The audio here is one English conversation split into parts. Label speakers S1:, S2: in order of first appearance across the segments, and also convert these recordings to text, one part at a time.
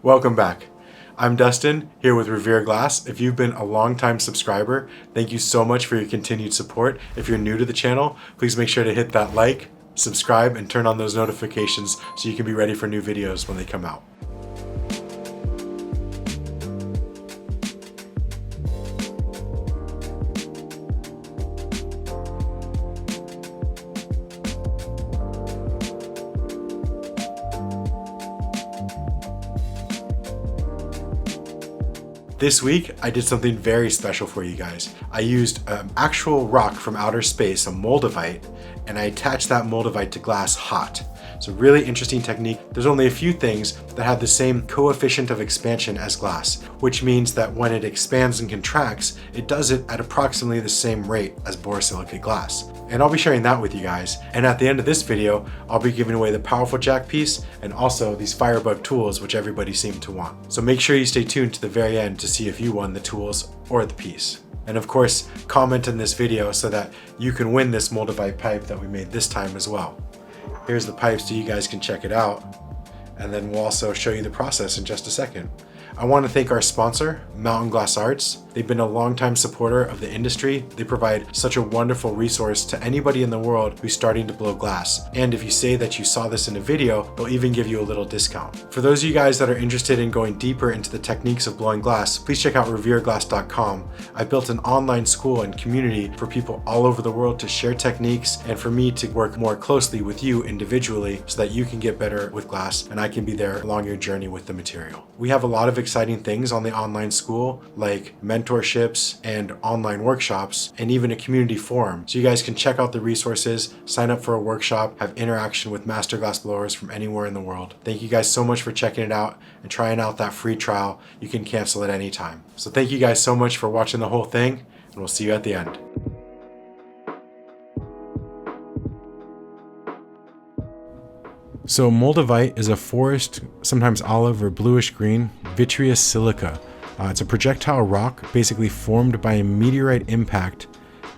S1: Welcome back. I'm Dustin, here with Revere Glass. If you've been a long-time subscriber, thank you so much for your continued support. If you're new to the channel, please make sure to hit that like, subscribe, and turn on those notifications so you can be ready for new videos when they come out. This week, I did something very special for you guys. I used an actual rock from outer space, a Moldavite, and I attached that Moldavite to glass hot. It's a really interesting technique. There's only a few things that have the same coefficient of expansion as glass, which means that when it expands and contracts, it does it at approximately the same rate as borosilicate glass. And I'll be sharing that with you guys. And at the end of this video, I'll be giving away the powerful jack piece and also these firebug tools, which everybody seemed to want. So make sure you stay tuned to the very end to see if you won the tools or the piece. And of course, comment in this video so that you can win this Moldavite pipe that we made this time as well. Here's the pipe so you guys can check it out. And then we'll also show you the process in just a second. I want to thank our sponsor, Mountain Glass Arts. They've been a longtime supporter of the industry. They provide such a wonderful resource to anybody in the world who's starting to blow glass. And if you say that you saw this in a video, they'll even give you a little discount. For those of you guys that are interested in going deeper into the techniques of blowing glass, please check out revereglass.com. I've built an online school and community for people all over the world to share techniques and for me to work more closely with you individually so that you can get better with glass and I can be there along your journey with the material. We have a lot of exciting things on the online school, like mentorships and online workshops, and even a community forum. So you guys can check out the resources, sign up for a workshop, have interaction with master glass blowers from anywhere in the world. Thank you guys so much for checking it out and trying out that free trial. You can cancel at any time. So thank you guys so much for watching the whole thing, and we'll see you at the end. So Moldavite is a forest, sometimes olive or bluish green, vitreous silica. It's a projectile rock basically formed by a meteorite impact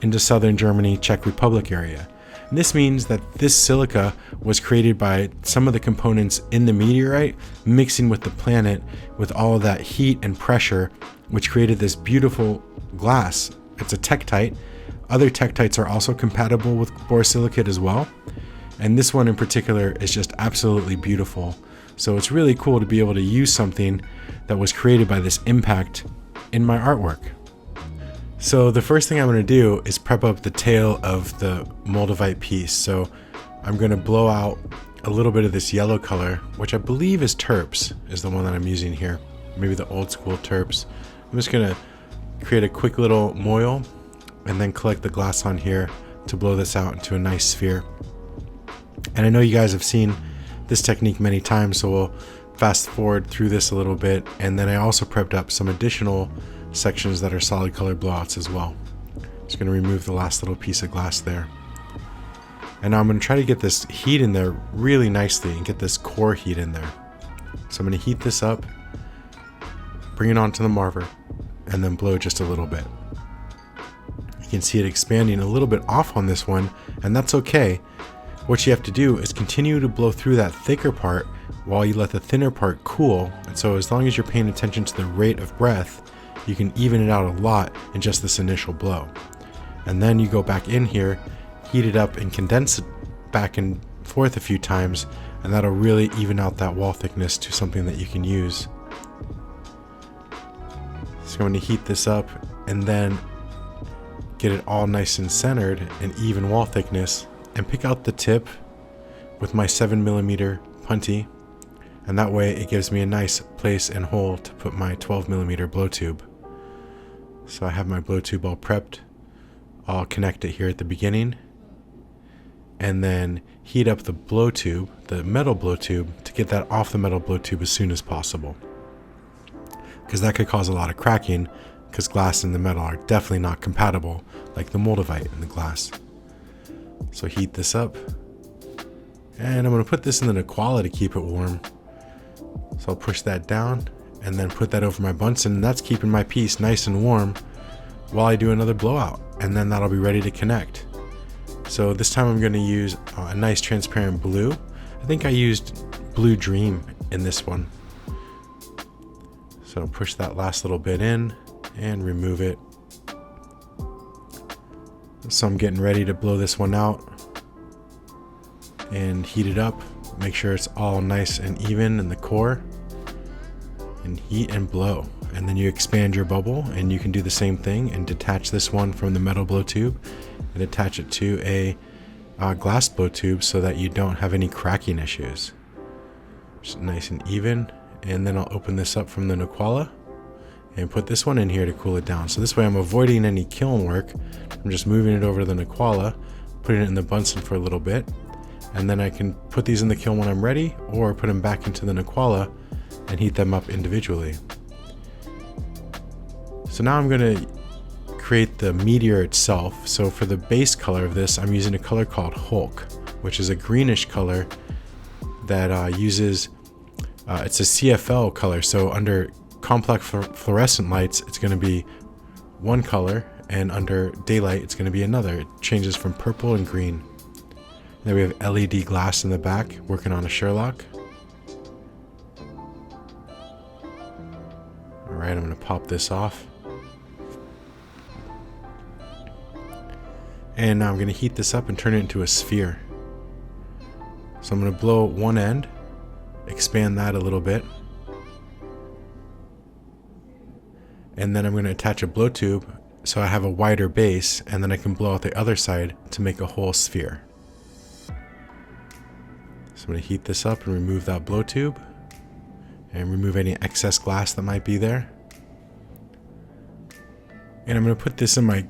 S1: into southern Germany, Czech Republic area. And this means that this silica was created by some of the components in the meteorite mixing with the planet with all of that heat and pressure, which created this beautiful glass. It's a tektite. Other tektites are also compatible with borosilicate as well. And this one in particular is just absolutely beautiful. So it's really cool to be able to use something that was created by this impact in my artwork. So the first thing I'm going to do is prep up the tail of the Moldavite piece. So I'm going to blow out a little bit of this yellow color, which I believe is terps, is the one that I'm using here. Maybe the old school terps. I'm just going to create a quick little moil and then collect the glass on here to blow this out into a nice sphere. And I know you guys have seen this technique many times, so we'll fast forward through this a little bit. And then I also prepped up some additional sections that are solid color blowouts as well. Just going to remove the last little piece of glass there. And now I'm going to try to get this heat in there really nicely and get this core heat in there. So I'm going to heat this up, bring it onto the marver, and then blow just a little bit. You can see it expanding a little bit off on this one, and that's okay. What you have to do is continue to blow through that thicker part while you let the thinner part cool. And so as long as you're paying attention to the rate of breath, you can even it out a lot in just this initial blow. And then you go back in here, heat it up and condense it back and forth a few times, and that'll really even out that wall thickness to something that you can use. So I'm going to heat this up and then get it all nice and centered and even wall thickness, and pick out the tip with my 7mm punty, and that way it gives me a nice place and hole to put my 12mm blow tube. So I have my blow tube all prepped. I'll connect it here at the beginning and then heat up the blow tube, the metal blow tube, to get that off the metal blow tube as soon as possible, because that could cause a lot of cracking, because glass and the metal are definitely not compatible like the Moldavite and the glass. So heat this up, and I'm going to put this in the Nicola to keep it warm. So I'll push that down and then put that over my Bunsen, and that's keeping my piece nice and warm while I do another blowout, and then that'll be ready to connect. So this time I'm going to use a nice transparent blue. I think I used Blue Dream in this one. So I'll push that last little bit in and remove it. So I'm getting ready to blow this one out and heat it up. Make sure it's all nice and even in the core, and heat and blow. And then you expand your bubble, and you can do the same thing and detach this one from the metal blow tube and attach it to a glass blow tube so that you don't have any cracking issues. Just nice and even. And then I'll open this up from the Naquala and put this one in here to cool it down. So this way I'm avoiding any kiln work. I'm just moving it over to the Naquala, putting it in the Bunsen for a little bit, and then I can put these in the kiln when I'm ready, or put them back into the Naquala and heat them up individually. So now I'm going to create the meteor itself. So for the base color of this, I'm using a color called Hulk, which is a greenish color that uses, it's a CFL color. So under complex fluorescent lights, it's going to be one color, and under daylight, it's going to be another. It changes from purple and green. Then we have LED glass in the back, working on a Sherlock. Alright, I'm going to pop this off. And now I'm going to heat this up and turn it into a sphere. So I'm going to blow one end, expand that a little bit, and then I'm going to attach a blow tube so I have a wider base, and then I can blow out the other side to make a whole sphere. So I'm going to heat this up and remove that blow tube and remove any excess glass that might be there. And I'm going to put this in my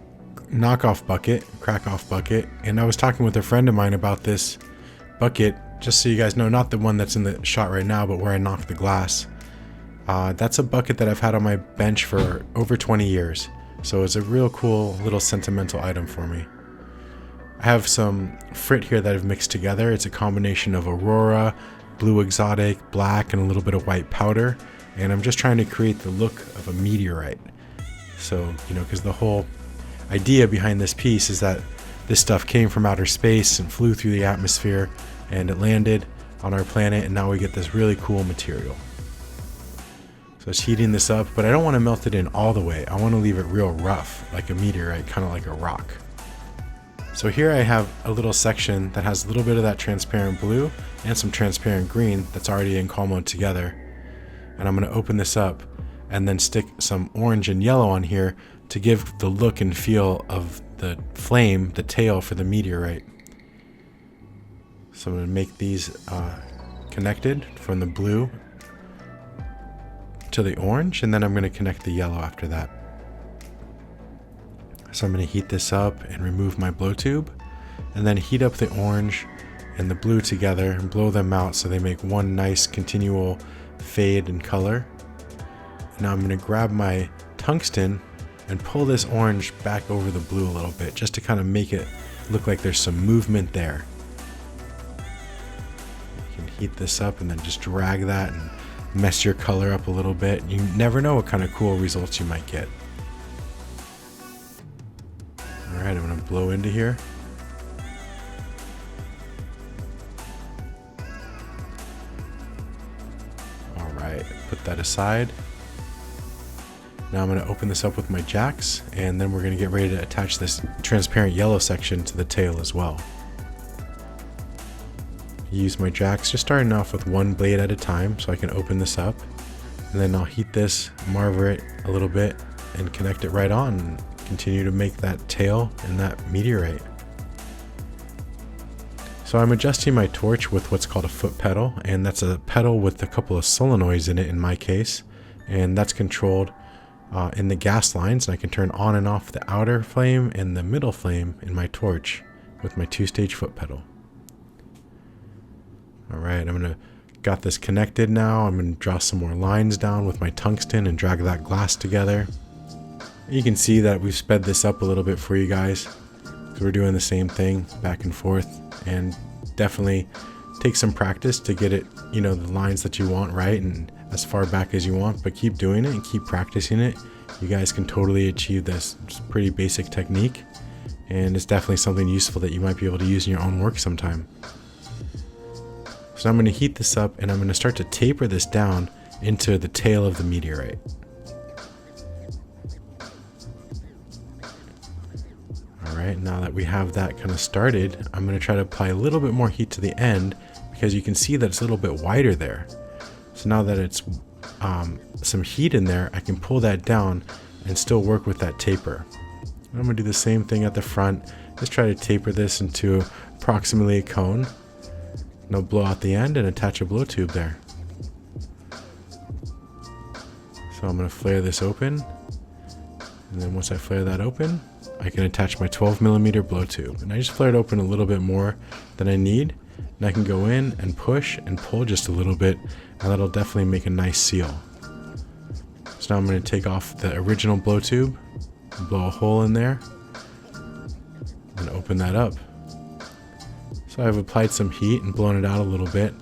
S1: knockoff bucket, crack-off bucket, and I was talking with a friend of mine about this bucket, just so you guys know, not the one that's in the shot right now, but where I knocked the glass. That's a bucket that I've had on my bench for over 20 years, so it's a real cool little sentimental item for me. I have some frit here that I've mixed together. It's a combination of Aurora, Blue Exotic, black, and a little bit of white powder, and I'm just trying to create the look of a meteorite. So, you know, because the whole idea behind this piece is that this stuff came from outer space and flew through the atmosphere, and it landed on our planet, and now we get this really cool material. So it's heating this up, but I don't want to melt it in all the way. I want to leave it real rough, like a meteorite, kind of like a rock. So here I have a little section that has a little bit of that transparent blue and some transparent green that's already in calm mode together. And I'm going to open this up and then stick some orange and yellow on here to give the look and feel of the flame, the tail for the meteorite. So I'm going to make these connected from the blue to the orange, and then I'm going to connect the yellow after that. So I'm going to heat this up and remove my blow tube, and then heat up the orange and the blue together and blow them out so they make one nice continual fade in color. And now I'm going to grab my tungsten and pull this orange back over the blue a little bit, just to kind of make it look like there's some movement there. You can heat this up and then just drag that and mess your color up a little bit. You never know what kind of cool results you might get. Alright, I'm going to blow into here. Alright, put that aside. Now I'm going to open this up with my jacks, and then we're going to get ready to attach this transparent yellow section to the tail as well. Use my jacks, just starting off with one blade at a time so I can open this up, and then I'll heat this, marver it a little bit, and connect it right on, and continue to make that tail and that meteorite. So I'm adjusting my torch with what's called a foot pedal, and that's a pedal with a couple of solenoids in it in my case, and that's controlled in the gas lines, and I can turn on and off the outer flame and the middle flame in my torch with my 2-stage foot pedal. Alright, got this connected now. I'm going to draw some more lines down with my tungsten and drag that glass together. You can see that we've sped this up a little bit for you guys, because we're doing the same thing back and forth, and definitely take some practice to get it, you know, the lines that you want right and as far back as you want, but keep doing it and keep practicing it. You guys can totally achieve this. It's a pretty basic technique, and it's definitely something useful that you might be able to use in your own work sometime. So I'm going to heat this up, and I'm going to start to taper this down into the tail of the meteorite. Alright, now that we have that kind of started, I'm going to try to apply a little bit more heat to the end because you can see that it's a little bit wider there. So now that it's some heat in there, I can pull that down and still work with that taper. I'm going to do the same thing at the front. Just try to taper this into approximately a cone. And I'll blow out the end and attach a blow tube there. So I'm going to flare this open. And then once I flare that open, I can attach my 12mm blow tube. And I just flare it open a little bit more than I need. And I can go in and push and pull just a little bit, and that'll definitely make a nice seal. So now I'm going to take off the original blow tube, blow a hole in there, and open that up. So I've applied some heat and blown it out a little bit.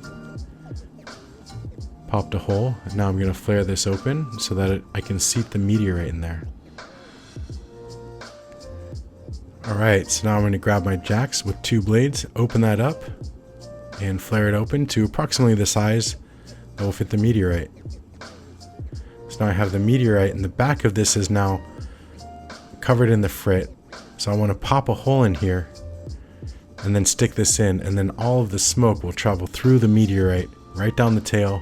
S1: Popped a hole, and now I'm going to flare this open so that I can seat the meteorite in there. Alright, so now I'm going to grab my jacks with 2 blades, open that up, and flare it open to approximately the size that will fit the meteorite. So now I have the meteorite, and the back of this is now covered in the frit. So I want to pop a hole in here and then stick this in, and then all of the smoke will travel through the meteorite right down the tail.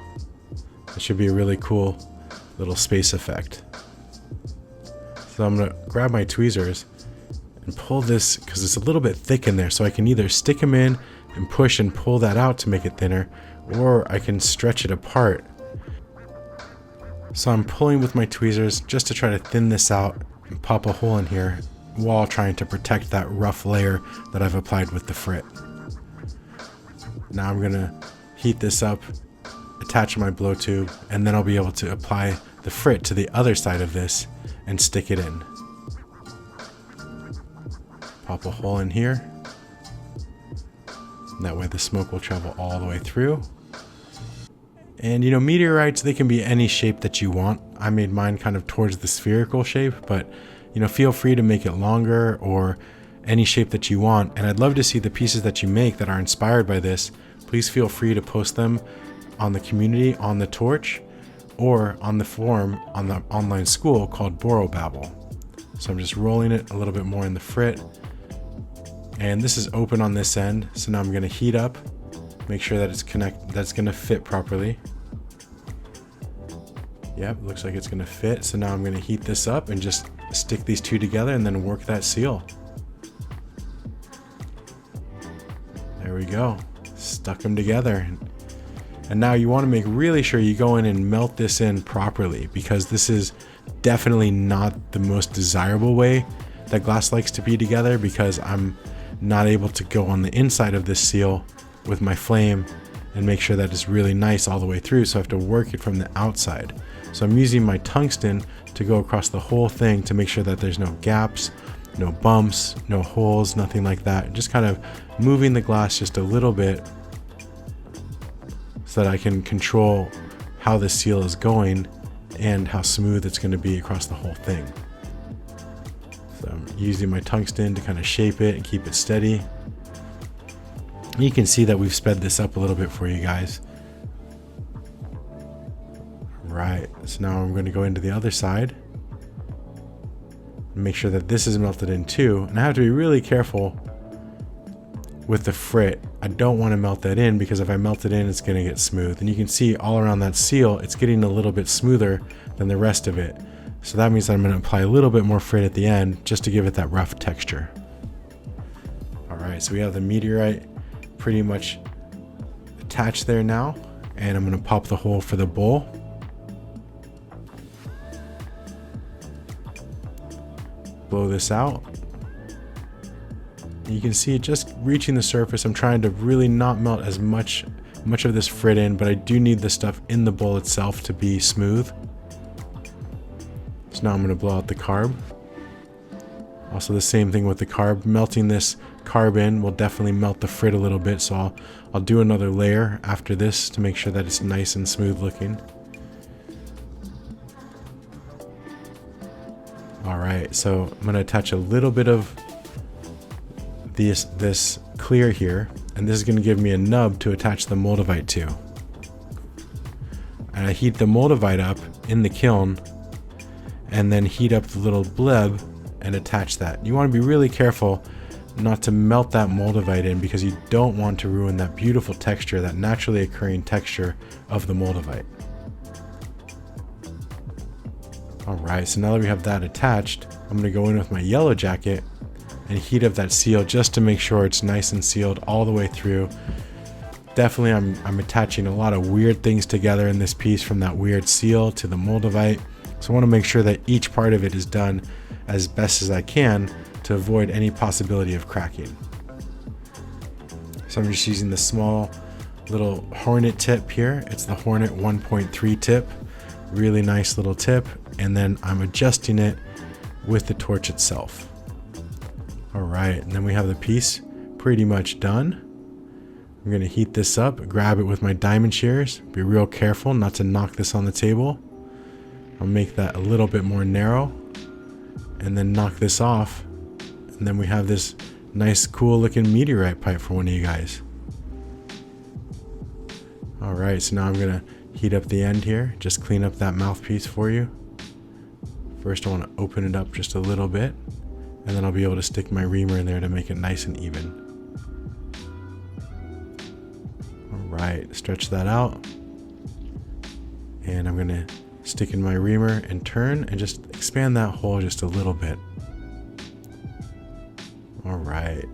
S1: It should be a really cool little space effect. So I'm going to grab my tweezers and pull this because it's a little bit thick in there, so I can either stick them in and push and pull that out to make it thinner, or I can stretch it apart. So I'm pulling with my tweezers just to try to thin this out and pop a hole in here while trying to protect that rough layer that I've applied with the frit. Now I'm gonna heat this up, attach my blow tube, and then I'll be able to apply the frit to the other side of this and stick it in. Pop a hole in here. That way the smoke will travel all the way through. And you know, meteorites, they can be any shape that you want. I made mine kind of towards the spherical shape, but you know, feel free to make it longer or any shape that you want. And I'd love to see the pieces that you make that are inspired by this. Please feel free to post them on the community, on the torch, or on the forum on the online school called Borrowbabble. So I'm just rolling it a little bit more in the frit. And this is open on this end, so now I'm going to heat up, make sure that it's that's going to fit properly. Yep, looks like it's going to fit. So now I'm going to heat this up and just stick these two together and then work that seal. There we go. Stuck them together. And now you want to make really sure you go in and melt this in properly, because this is definitely not the most desirable way that glass likes to be together, because I'm not able to go on the inside of this seal with my flame and make sure that it's really nice all the way through, so I have to work it from the outside. So I'm using my tungsten to go across the whole thing to make sure that there's no gaps, no bumps, no holes, nothing like that. Just kind of moving the glass just a little bit so that I can control how the seal is going and how smooth it's going to be across the whole thing. So I'm using my tungsten to kind of shape it and keep it steady. You can see that we've sped this up a little bit for you guys. Right, so now I'm going to go into the other side and make sure that this is melted in too. And I have to be really careful with the frit. I don't want to melt that in, because if I melt it in, it's going to get smooth. And you can see all around that seal, it's getting a little bit smoother than the rest of it. So that means that I'm going to apply a little bit more frit at the end just to give it that rough texture. Alright, so we have the meteorite pretty much attached there now, and I'm going to pop the hole for the bowl. Blow this out. You can see it just reaching the surface. I'm trying to really not melt as much of this frit in, but I do need the stuff in the bowl itself to be smooth. So now I'm going to blow out the carb. Also the same thing with the carb. Melting this carb in will definitely melt the frit a little bit, so I'll do another layer after this to make sure that it's nice and smooth looking. Alright, so I'm going to attach a little bit of this clear here, and this is going to give me a nub to attach the Moldavite to. and I heat the Moldavite up in the kiln and then heat up the little bleb and attach that. You want to be really careful not to melt that Moldavite in, because you don't want to ruin that beautiful texture, that naturally occurring texture of the Moldavite. Alright, so now that we have that attached, I'm going to go in with my yellow jacket and heat up that seal just to make sure it's nice and sealed all the way through. Definitely I'm attaching a lot of weird things together in this piece, from that weird seal to the Moldavite. So I want to make sure that each part of it is done as best as I can to avoid any possibility of cracking. So I'm just using the small little Hornet tip here. It's the Hornet 1.3 tip. Really nice little tip. And then I'm adjusting it with the torch itself. All right, and then we have the piece pretty much done. I'm gonna heat this up, grab it with my diamond shears. Be real careful not to knock this on the table. I'll make that a little bit more narrow and then knock this off. And then we have this nice, cool looking meteorite pipe for one of you guys. All right, so now I'm gonna heat up the end here. Just clean up that mouthpiece for you. First, I wanna open it up just a little bit, and then I'll be able to stick my reamer in there to make it nice and even. All right, stretch that out. And I'm gonna stick in my reamer and turn and just expand that hole just a little bit. All right.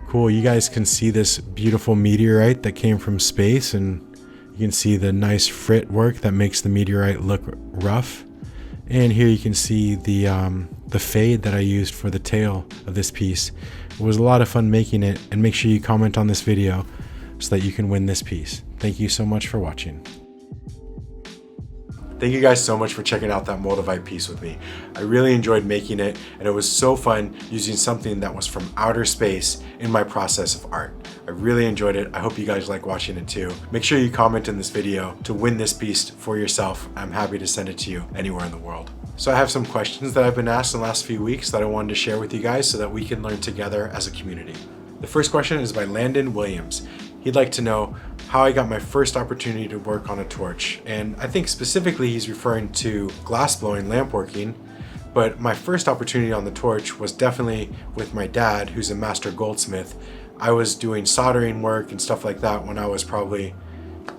S1: Cool, you guys can see this beautiful meteorite that came from space, and you can see the nice frit work that makes the meteorite look rough. And here you can see the fade that I used for the tail of this piece. It was a lot of fun making it, and make sure you comment on this video so that you can win this piece. Thank you so much for watching. Thank you guys so much for checking out that Moldavite piece with me. I really enjoyed making it, and it was so fun using something that was from outer space in my process of art. I really enjoyed it. I hope you guys like watching it too. Make sure you comment in this video to win this piece for yourself. I'm happy to send it to you anywhere in the world. So I have some questions that I've been asked in the last few weeks that I wanted to share with you guys so that we can learn together as a community. The first question is by Landon Williams. He'd like to know how I got my first opportunity to work on a torch. And I think specifically he's referring to glass blowing, lamp working. But my first opportunity on the torch was definitely with my dad, who's a master goldsmith. I was doing soldering work and stuff like that when I was probably,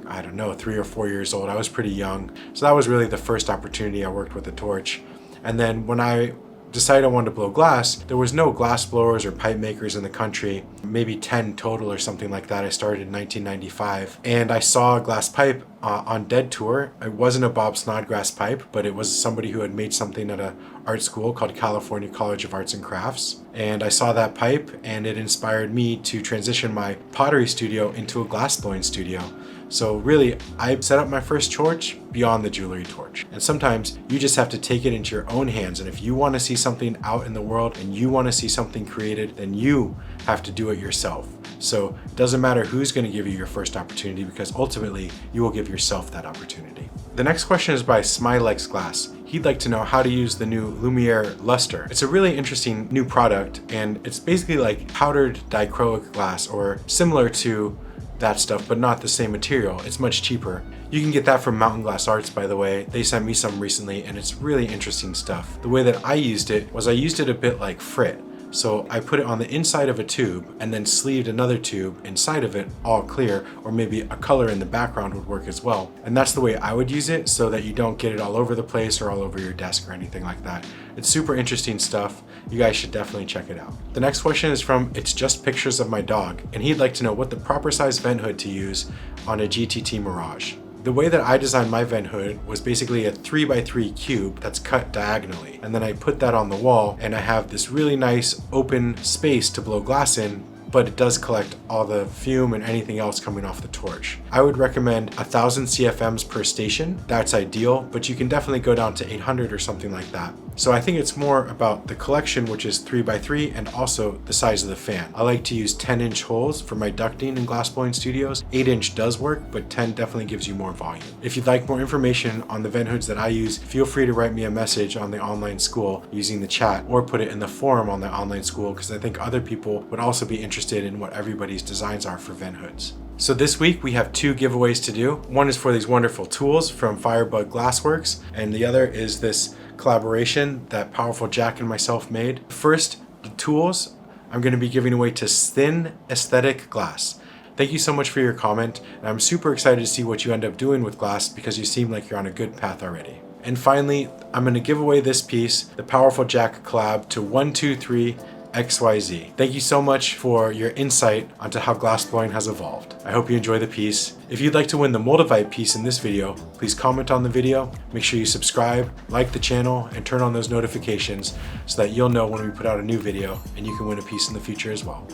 S1: I don't know, 3 or 4 years old. I was pretty young. So that was really the first opportunity I worked with a torch. And then when I decided I wanted to blow glass, there was no glass blowers or pipe makers in the country, maybe 10 total or something like that. I started in 1995, and I saw a glass pipe on Dead Tour. It wasn't a Bob Snodgrass pipe, but it was somebody who had made something at a art school called California College of Arts and Crafts. And I saw that pipe, and it inspired me to transition my pottery studio into a glass blowing studio. So really, I set up my first torch beyond the jewelry torch. And sometimes you just have to take it into your own hands. And if you want to see something out in the world and you want to see something created, then you have to do it yourself. So it doesn't matter who's going to give you your first opportunity, because ultimately you will give yourself that opportunity. The next question is by Smilex Glass. He'd like to know how to use the new Lumiere luster. It's a really interesting new product, and it's basically like powdered dichroic glass, or similar to that stuff, but not the same material. It's much cheaper. You can get that from Mountain Glass Arts, by the way. They sent me some recently, and it's really interesting stuff. The way that I used it was I used it a bit like frit. So I put it on the inside of a tube and then sleeved another tube inside of it, all clear, or maybe a color in the background would work as well. And that's the way I would use it, so that you don't get it all over the place or all over your desk or anything like that. It's super interesting stuff. You guys should definitely check it out. The next question is from It's Just Pictures of My Dog, and he'd like to know what the proper size vent hood to use on a GTT Mirage. The way that I designed my vent hood was basically a 3x3 cube that's cut diagonally. And then I put that on the wall, and I have this really nice open space to blow glass in, but it does collect all the fume and anything else coming off the torch. I would recommend 1000 CFMs per station. That's ideal, but you can definitely go down to 800 or something like that. So I think it's more about the collection, which is 3x3, and also the size of the fan. I like to use 10-inch holes for my ducting in glass blowing studios. 8-inch does work, but 10 definitely gives you more volume. If you'd like more information on the vent hoods that I use, feel free to write me a message on the online school using the chat, or put it in the forum on the online school, because I think other people would also be interested in what everybody's designs are for vent hoods. So this week we have 2 giveaways to do. One is for these wonderful tools from Firebug Glassworks, and the other is this collaboration that Powerful Jack and myself made. First, the tools I'm going to be giving away to Thin Aesthetic Glass. Thank you so much for your comment, and I'm super excited to see what you end up doing with glass because you seem like you're on a good path already. And finally, I'm going to give away this piece, the Powerful Jack collab, to 123 XYZ. Thank you so much for your insight onto how glassblowing has evolved. I hope you enjoy the piece. If you'd like to win the Moldavite piece in this video, please comment on the video, make sure you subscribe, like the channel, and turn on those notifications so that you'll know when we put out a new video and you can win a piece in the future as well.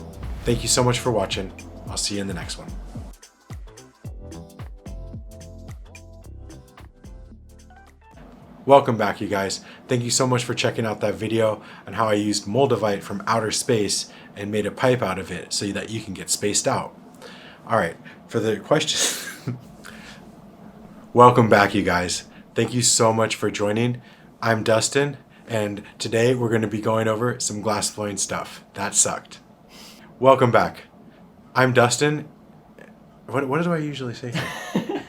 S1: Thank you so much for watching. I'll see you in the next one. Welcome back, you guys. Thank you so much for checking out that video on how I used Moldavite from outer space and made a pipe out of it so that you can get spaced out. All right, for the question. Welcome back, you guys. Thank you so much for joining. I'm Dustin, and today we're going to be going over some glass blowing stuff. That sucked. Welcome back. I'm Dustin. What do I usually say here?